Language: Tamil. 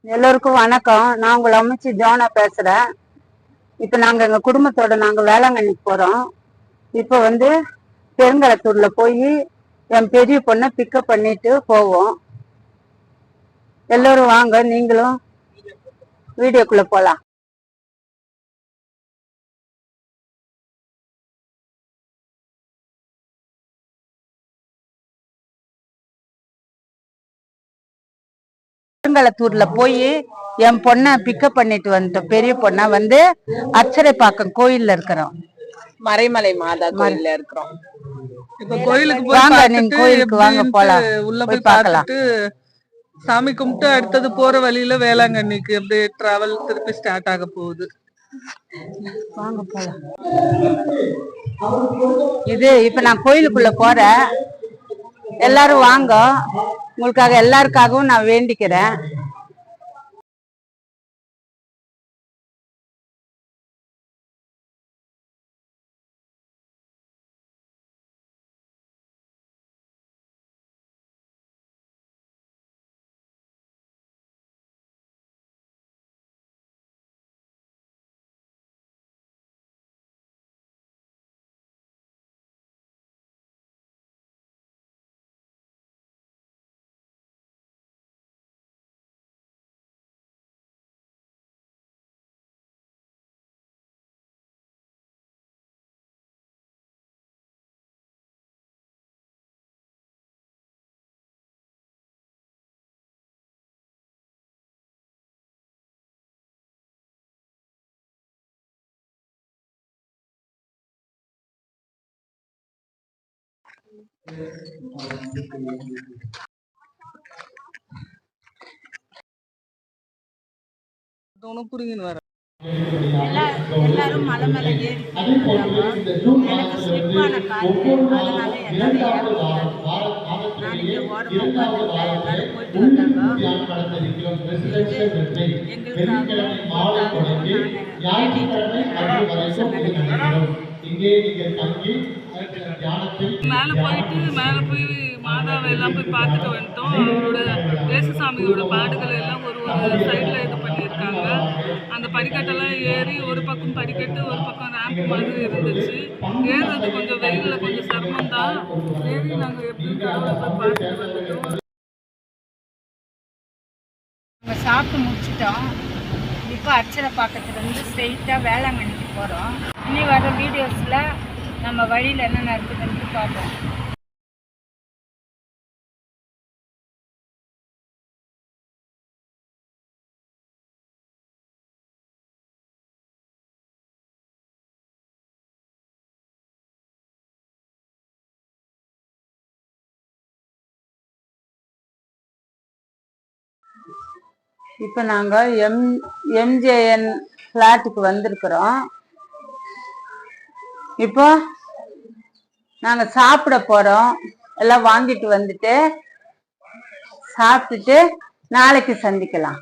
எல்லோருக்கும் வணக்கம். நான் உங்களை அமைச்சு ஜோனா பேசுறேன். இப்ப நாங்க எங்க குடும்பத்தோட வேளாங்கண்ணிக்கு போறோம். இப்ப பெருங்கலத்தூர்ல போய் என் பெரிய பொண்ணை பிக்கப் பண்ணிட்டு போவோம். எல்லோரும் வாங்க, நீங்களும் வீடியோக்குள்ள போலாம். பெருங்கலத்தூர்ல போய் என் பொண்ணை பிக்கப் பண்ணிட்டு வந்துட்டோம். பெரிய பொண்ணை அச்சரைப்பாக்கம் கோயில்ல இருக்கிறோம். மறைமலை மாதா கோயில்ல இருக்கிறோம். இப்ப கோயிலுக்கு வாங்க, நீங்க கோயிலுக்கு வாங்க, போலாம். உள்ள போய் பார்த்துட்டு சாமி கும்பிட்டு அடுத்தது போற வழியில வேளாங்கண்ணிக்கு அப்படியே டிராவல் திருப்பி ஸ்டார்ட் ஆக போகுது. வாங்க போலாம். இப்ப நான் கோயிலுக்குள்ள போறேன். எல்லாரும் வாங்க, உங்களுக்காக எல்லாருக்காகவும் நான் வேண்டிக்கிறேன். எல்லாரும் மலை மேல ஏறி எனக்கு ஸ்லிப்பான காற்று, அதனால என்னால ஏற முடியாது. நான் இங்க ஓரமா உட்காந்துருக்கேன். எல்லாரும் போயிட்டு வந்தாங்க. மேல போய் மாதாவை எல்லாம் போய் பார்த்துட்டு வந்துட்டோம். அவரோட தேசசாமியோட பாடுகளை எல்லாம் ஒரு சைட்ல இது பண்ணியிருக்காங்க. அந்த படிக்கட்டெல்லாம் ஏறி ஒரு பக்கம் படிக்கட்டு, ஒரு பக்கம் ரேம்ப் மாதிரி இருந்துச்சு. ஏறுறது கொஞ்சம் வெயில்ல கொஞ்சம் சிரமம் தான். ஏறி நாங்கள் எப்படி பார்த்துட்டு வந்துட்டோம். நம்ம சாப்பிட்டு முடிச்சிட்டோம். இப்போ அச்சரைப்பாக்கத்துலேருந்து ஸ்ட்ரெயிட்டாக வேளாங்கண்ணிக்கு போகிறோம். இனி வர வீடியோஸில் நம்ம வழியில் என்னென்ன இருக்குதுன்னு பார்ப்போம். இப்ப நாங்க எம்ஜேஎன் பிளாட்டுக்கு வந்திருக்கிறோம். இப்போ நாங்க சாப்பிட போறோம். எல்லாம் வாங்கிட்டு வந்துட்டு சாப்பிட்டுட்டு நாளைக்கு சந்திக்கலாம்.